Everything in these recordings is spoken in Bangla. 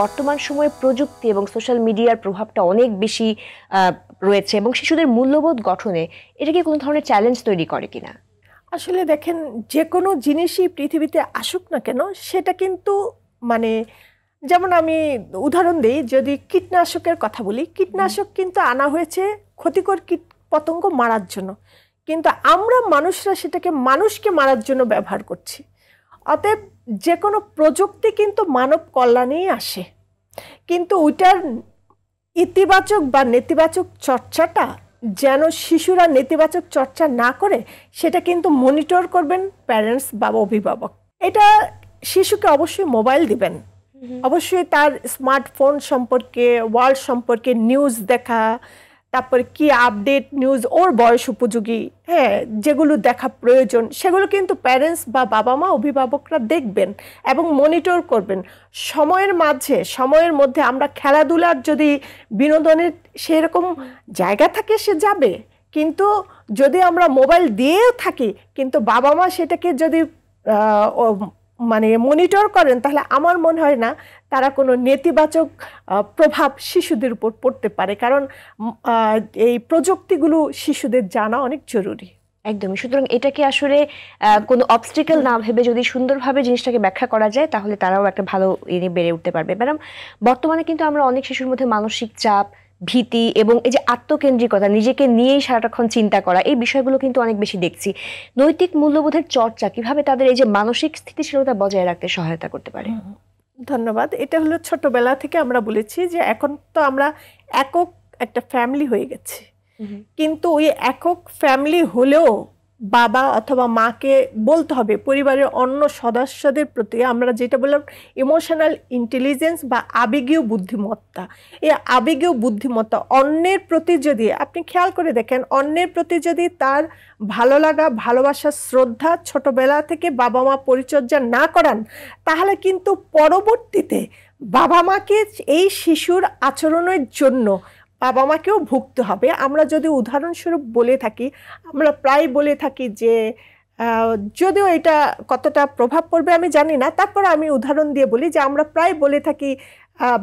বর্তমান সময়ে প্রযুক্তি এবং সোশ্যাল মিডিয়ার প্রভাবটা অনেক বেশি রয়েছে এবং শিশুদের মূল্যবোধ গঠনে এটা কি কোনো ধরনের চ্যালেঞ্জ তৈরি করে কিনা? আসলে দেখেন, যে কোনো জিনিসই পৃথিবীতে আসুক না কেন সেটা কিন্তু মানে, যেমন আমি উদাহরণ দিই, যদি কীটনাশকের কথা বলি, কীটনাশক কিন্তু আনা হয়েছে ক্ষতিকর কীট পতঙ্গ মারার জন্য, কিন্তু আমরা মানুষরা সেটাকে মানুষকে মারার জন্য ব্যবহার করছি। অতএব যে কোনো প্রযুক্তি কিন্তু মানব কল্যাণেই আসে, কিন্তু ওইটার ইতিবাচক বা নেতিবাচক চর্চাটা যেন শিশুরা নেতিবাচক চর্চা না করে সেটা কিন্তু মনিটর করবেন প্যারেন্টস বা অভিভাবক। এটা শিশুকে অবশ্যই মোবাইল দিবেন, অবশ্যই তার স্মার্টফোন সম্পর্কে, ওয়ার্ল্ড সম্পর্কে নিউজ দেখা, তারপরে কি আপডেট নিউজ ওর বয়স উপযোগী, হ্যাঁ, যেগুলো দেখা প্রয়োজন সেগুলো কিন্তু প্যারেন্টস বা বাবা মা অভিভাবকরা দেখবেন এবং মনিটর করবেন। সময়ের মধ্যে আমরা খেলাধুলার যদি বিনোদনের সেরকম জায়গা থাকে সে যাবে, কিন্তু যদি আমরা মোবাইল দিয়েও থাকি কিন্তু বাবা মা সেটাকে যদি মানে মনিটর করেন, তাহলে আমার মনে হয় না তারা কোনো নেতিবাচক প্রভাব শিশুদের উপর পড়তে পারে, কারণ এই প্রযুক্তিগুলো শিশুদের জানা অনেক জরুরি। একদমই। সুতরাং এটাকে আসলে কোনো অবস্টেকল না ভেবে যদি সুন্দরভাবে জিনিসটাকে ব্যাখ্যা করা যায় তাহলে তারাও একটা ভালো বেড়ে উঠতে পারবে। ম্যাডাম, বর্তমানে কিন্তু আমরা অনেক শিশুর মধ্যে মানসিক চাপ, ভীতি এবং এই যে আত্মকেন্দ্রিকতা, নিজেকে নিয়েই সারাটাক্ষণ চিন্তা করা, এই বিষয়গুলো কিন্তু অনেক বেশি দেখছি। নৈতিক মূল্যবোধের চর্চা কিভাবে তাদের এই যে মানসিক স্থিতিশীলতা বজায় রাখতে সহায়তা করতে পারে? ধন্যবাদ। এটা হলো ছোটবেলা থেকে আমরা বলেছি যে এখন তো আমরা একক একটা ফ্যামিলি হয়ে গেছি, কিন্তু ওই একক ফ্যামিলি হলেও বাবা অথবা মাকে বলতে হবে পরিবারের অন্য সদস্যদের প্রতি, আমরা যেটা বললাম ইমোশনাল ইন্টেলিজেন্স বা আবেগীয় বুদ্ধিমত্তা, এই আবেগীয় বুদ্ধিমত্তা অন্যের প্রতি যদি আপনি খেয়াল করে দেখেন, অন্যের প্রতি যদি তার ভালো লাগা, ভালোবাসা, শ্রদ্ধা ছোটবেলা থেকে বাবা মা পরিচর্যা না করান, তাহলে কিন্তু পরবর্তীতে বাবা মাকে এই শিশুর আচরণের জন্য বাবা মাকেও ভুগতে হবে। আমরা যদি উদাহরণস্বরূপ বলে থাকি, আমরা প্রায় বলে থাকি যে, যদিও এটা কতটা প্রভাব পড়বে আমি জানি না, তারপর আমি উদাহরণ দিয়ে বলি যে আমরা প্রায় বলে থাকি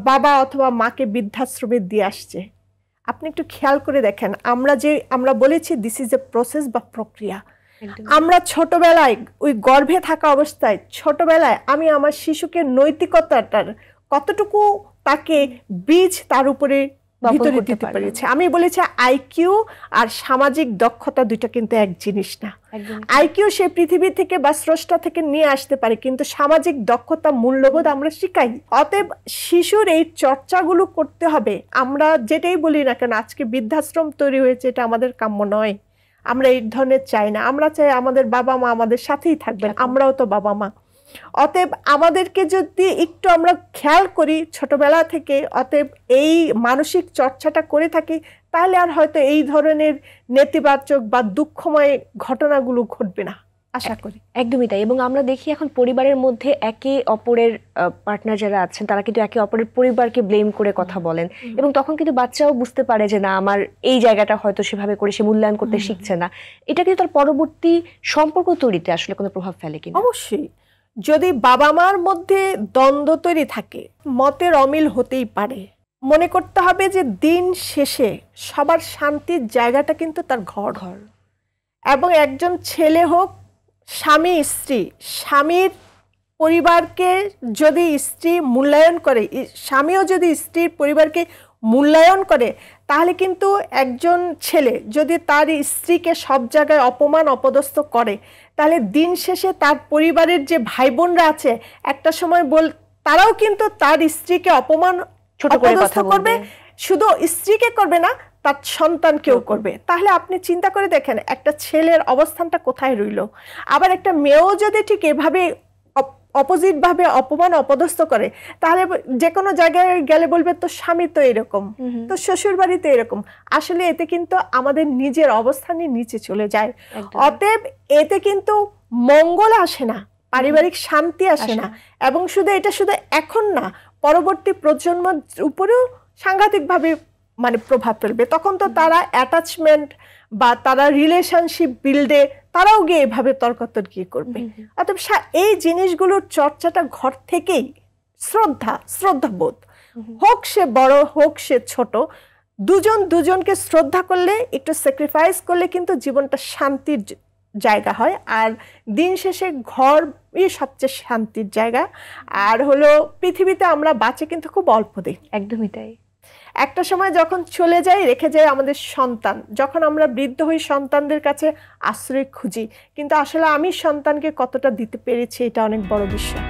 বাবা অথবা মাকে বৃদ্ধাশ্রমে দিয়ে আসছে। আপনি একটু খেয়াল করে দেখেন, আমরা বলেছি দিস ইজ এ প্রসেস বা প্রক্রিয়া। আমরা ছোটবেলায় ওই গর্ভে থাকা অবস্থায় ছোটবেলায় আমি আমার শিশুকে নৈতিকতাটার কতটুকু তাকে বীজ তার উপরে ভিতরে দিতে পেরেছে। আমি বলেছি আইকিউ আর সামাজিক দক্ষতা দুটো কিন্তু এক জিনিস না। আইকিউ সে পৃথিবী থেকে বা স্রষ্টা থেকে নিয়ে আসতে পারে, কিন্তু সামাজিক দক্ষতা, মূল্যবোধ আমরা শিখাই। অতএব শিশুর এই চর্চাগুলো করতে হবে। আমরা যেটাই বলি না কেন, আজকে বৃদ্ধাশ্রম তৈরি হয়েছে, এটা আমাদের কাম্য নয়, আমরা এই ধরনের চাই না। আমরা চাই আমাদের বাবা মা আমাদের সাথেই থাকবেন, আমরাও তো বাবা মা। অতএব আমাদেরকে যদি একটু আমরা খেয়াল করি ছোটবেলা থেকে, অতএব এই মানসিক চর্চাটা করে থাকি, তাহলে আর হয়তো এই ধরনের নেতিবাচক বা দুঃখময় ঘটনাগুলো ঘটবে না, আশা করি। একদমই তাই। এবং আমরা দেখি এখন পরিবারের মধ্যে একে অপরের পার্টনার যারা আছেন তারা কিন্তু একে অপরের পরিবারকে ব্লেম করে কথা বলেন, এবং তখন কিন্তু বাচ্চাও বুঝতে পারে যে না, আমার এই জায়গাটা হয়তো সেভাবে করে সে মূল্যায়ন করতে শিখছে না। এটা কিন্তু তার পরবর্তী সম্পর্ক তৈরিতে আসলে কোনো প্রভাব ফেলে কিনা? অবশ্যই। যদি বাবা মার মধ্যে দ্বন্দ্ব তৈরি থাকে, মতের অমিল হতেই পারে। মনে করতে হবে যে দিন শেষে সবার শান্তির জায়গাটা কিন্তু তার ঘর। এবং একজন ছেলে হোক, স্বামী স্ত্রী, স্বামীর পরিবারকে যদি স্ত্রী মূল্যায়ন করে, স্বামীও যদি স্ত্রীর পরিবারকে মূল্যায়ন করে, তাহলে কিন্তু একজন ছেলে যদি তার স্ত্রীকে সব জায়গায় অপমান অপদস্থ করে, তাহলে দিন শেষে তার পরিবারের যে ভাই বোনরা আছে একটা সময় তারাও কিন্তু তার স্ত্রীকে অপমান অপদস্থ করবে। শুধু স্ত্রীকে করবে না, তার সন্তানকেও করবে। তাহলে আপনি চিন্তা করে দেখেন একটা ছেলের অবস্থানটা কোথায় রইল। আবার একটা মেয়েও যদি ঠিক এভাবে অপোজিট ভাবে অপমান অপদস্থ করে, তাহলে যে কোনো জায়গায় গেলে বলবে তো স্বামী তো এরকম, তো শ্বশুর বাড়িতে এরকম। আসলে এতে কিন্তু আমাদের নিজের অবস্থানই নিচে চলে যায়। অতএব এতে কিন্তু মঙ্গল আসে না, পারিবারিক শান্তি আসে না। এবং এটা শুধু এখন না, পরবর্তী প্রজন্মের উপরেও সাংঘাতিকভাবে মানে প্রভাব ফেলবে। তখন তো তারা অ্যাটাচমেন্ট বা তারা রিলেশনশিপ বিল্ডে তারাও গিয়ে এভাবে তর্কাতর্কি করবে। অতএব এই জিনিসগুলোর চর্চাটা ঘর থেকেই, শ্রদ্ধাবোধ হোক সে বড় হোক সে ছোট, দুজন দুজনকে শ্রদ্ধা করলে, একটু স্যাক্রিফাইস করলে কিন্তু জীবনটা শান্তির জায়গা হয়। আর দিন শেষে ঘরই সবচেয়ে শান্তির জায়গা। আর হলো পৃথিবীতে আমরা বাঁচে কিন্তু খুব অল্প দিন, একদমই তাই। একটা সময় যখন চলে যাই রেখে যায় আমাদের সন্তান, যখন আমরা বৃদ্ধ হই সন্তানদের কাছে আশ্রয় খুঁজি, কিন্তু আসলে আমি সন্তানকে কতটা দিতে পেরেছি এটা অনেক বড় বিষয়।